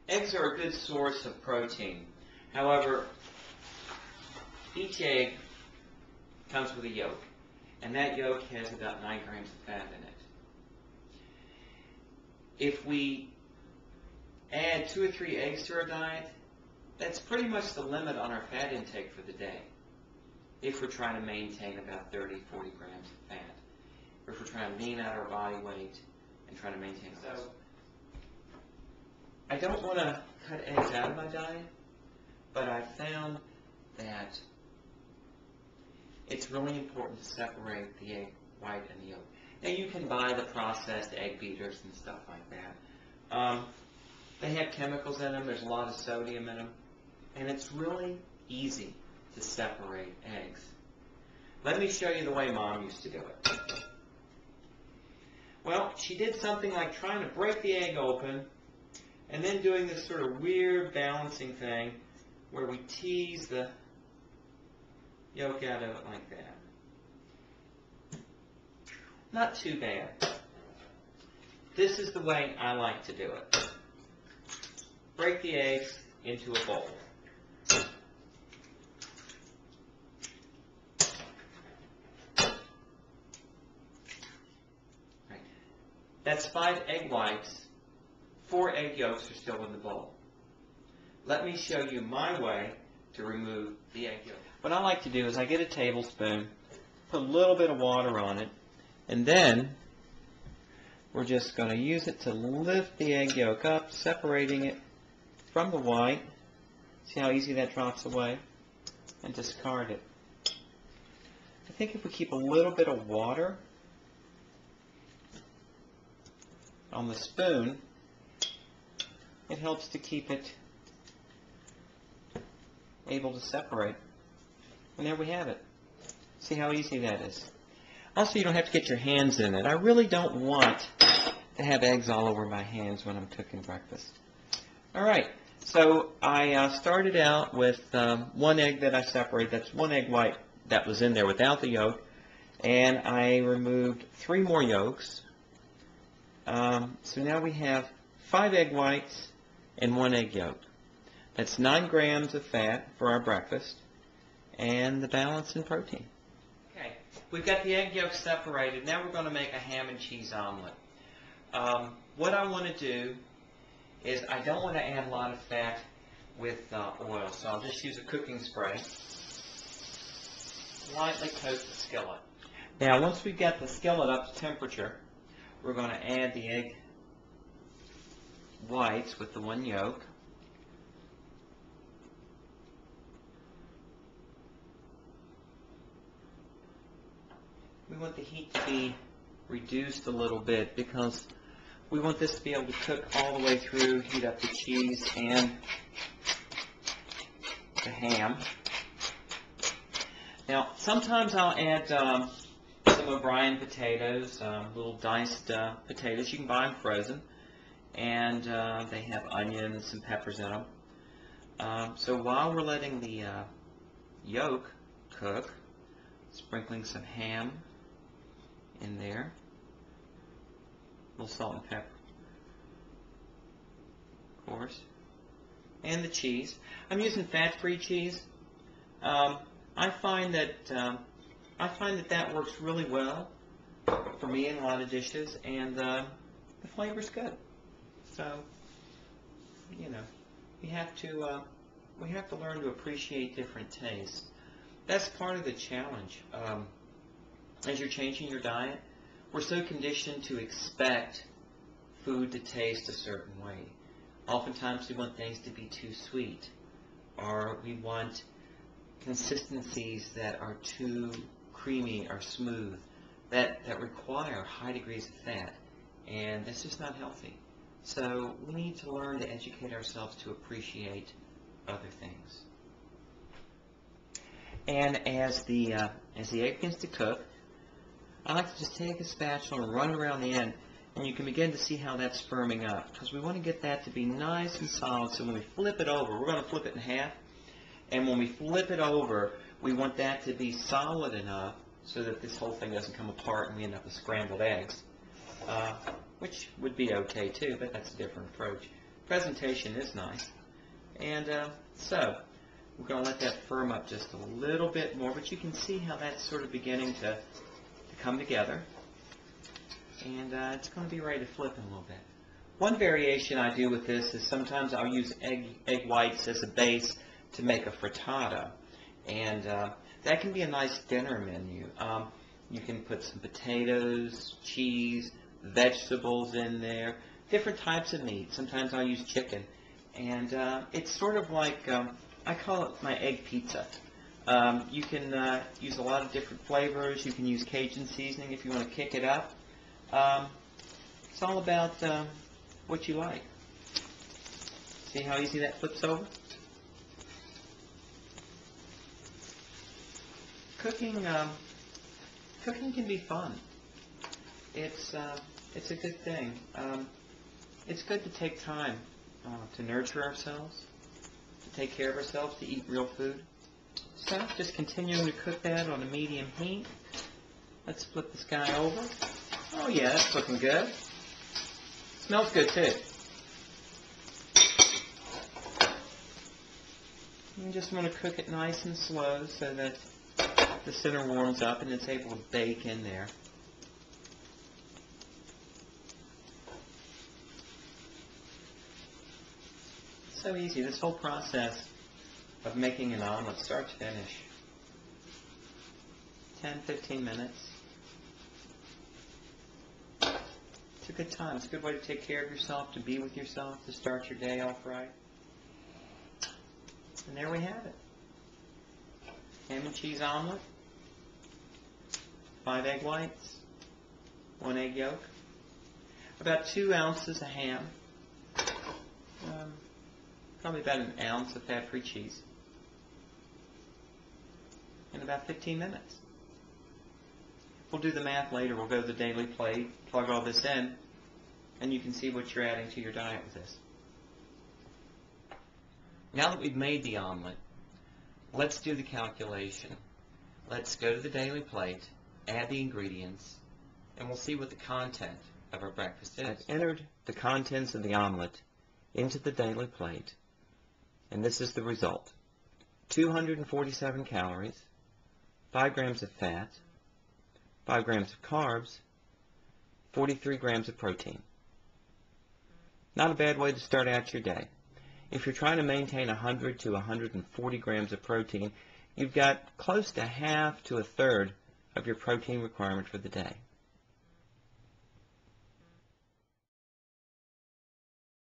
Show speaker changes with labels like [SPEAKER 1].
[SPEAKER 1] Eggs are a good source of protein. However, each egg comes with a yolk, and that yolk has about 9 grams of fat in it. If we add 2 or 3 eggs to our diet, that's pretty much the limit on our fat intake for the day, if we're trying to maintain about 30, 40 grams of fat, or if we're trying to lean out our body weight and trying to maintain it. So, I don't want to cut eggs out of my diet, but I found that it's really important to separate the egg white and the yolk. Now, you can buy the processed egg beaters and stuff like that. They have chemicals in them. There's a lot of sodium in them. And it's really easy to separate eggs. Let me show you the way Mom used to do it. Well, she did something like trying to break the egg open and then doing this sort of weird balancing thing where we tease the yolk out of it like that. Not too bad. This is the way I like to do it. Break the eggs into a bowl. Right. That's 5 egg whites. 4 egg yolks are still in the bowl. Let me show you my way to remove the egg yolk. What I like to do is I get a tablespoon, put a little bit of water on it, and then we're just going to use it to lift the egg yolk up, separating it from the white. See how easy that drops away? And discard it. I think if we keep a little bit of water on the spoon, it helps to keep it able to separate. And there we have it. See how easy that is. Also, you don't have to get your hands in it. I really don't want to have eggs all over my hands when I'm cooking breakfast. All right. So I started out with 1 egg that I separated. That's 1 egg white that was in there without the yolk. And I removed 3 more yolks. So now we have 5 egg whites and 1 egg yolk. That's 9 grams of fat for our breakfast and the balance in protein. Okay, we've got the egg yolks separated. Now we're going to make a ham and cheese omelet. What I want to do is I don't want to add a lot of fat with oil, so I'll just use a cooking spray. Lightly coat the skillet. Now, once we've got the skillet up to temperature, we're going to add the egg whites with the 1 yolk. We want the heat to be reduced a little bit because we want this to be able to cook all the way through, heat up the cheese and the ham. Now, sometimes I'll add some O'Brien potatoes, little diced potatoes. You can buy them frozen. And they have onions and peppers in them. So while we're letting the yolk cook, sprinkling some ham in there, a little salt and pepper, of course, and the cheese. I'm using fat-free cheese. I find that that works really well for me in a lot of dishes, and the flavor's good. So, you know, we have to learn to appreciate different tastes. That's part of the challenge. As you're changing your diet, we're so conditioned to expect food to taste a certain way. Oftentimes we want things to be too sweet, or we want consistencies that are too creamy or smooth, that require high degrees of fat, and that's just not healthy. So we need to learn to educate ourselves to appreciate other things. And as the egg begins to cook, I like to just take a spatula and run it around the end, and you can begin to see how that's firming up, because we want to get that to be nice and solid. So when we flip it over, we're going to flip it in half, and when we flip it over, we want that to be solid enough so that this whole thing doesn't come apart and we end up with scrambled eggs, which would be okay too, but that's a different approach. presentation is nice. And so we're going to let that firm up just a little bit more, but you can see how that's sort of beginning to come together. And it's going to be ready to flip in a little bit. One variation I do with this is sometimes I'll use egg whites as a base to make a frittata. And that can be a nice dinner menu. You can put some potatoes, cheese, vegetables in there, different types of meat. Sometimes I'll use chicken. And it's sort of like, I call it my egg pizza. You can use a lot of different flavors. You can use Cajun seasoning if you want to kick it up. It's all about what you like. See how easy that flips over? Cooking can be fun. It's a good thing. It's good to take time to nurture ourselves, to take care of ourselves, to eat real food. So just continuing to cook that on a medium heat. Let's flip this guy over. Oh yeah, that's looking good. Smells good too. You just want to cook it nice and slow so that the center warms up and it's able to bake in there. So easy. This whole process of making an omelet, start to finish. 10-15 minutes. It's a good time. It's a good way to take care of yourself, to be with yourself, to start your day off right. And there we have it. Ham and cheese omelet. 5 egg whites. 1 egg yolk. About 2 ounces of ham. Probably about an ounce of fat-free cheese. In about 15 minutes. We'll do the math later. We'll go to the daily plate, plug all this in, and you can see what you're adding to your diet with this. Now that we've made the omelet, let's do the calculation. Let's go to the daily plate, add the ingredients, and we'll see what the content of our breakfast is. I've entered the contents of the omelet into the daily plate, and this is the result. 247 calories, 5 grams of fat, 5 grams of carbs, 43 grams of protein. Not a bad way to start out your day. If you're trying to maintain 100 to 140 grams of protein, you've got close to half to a third of your protein requirement for the day.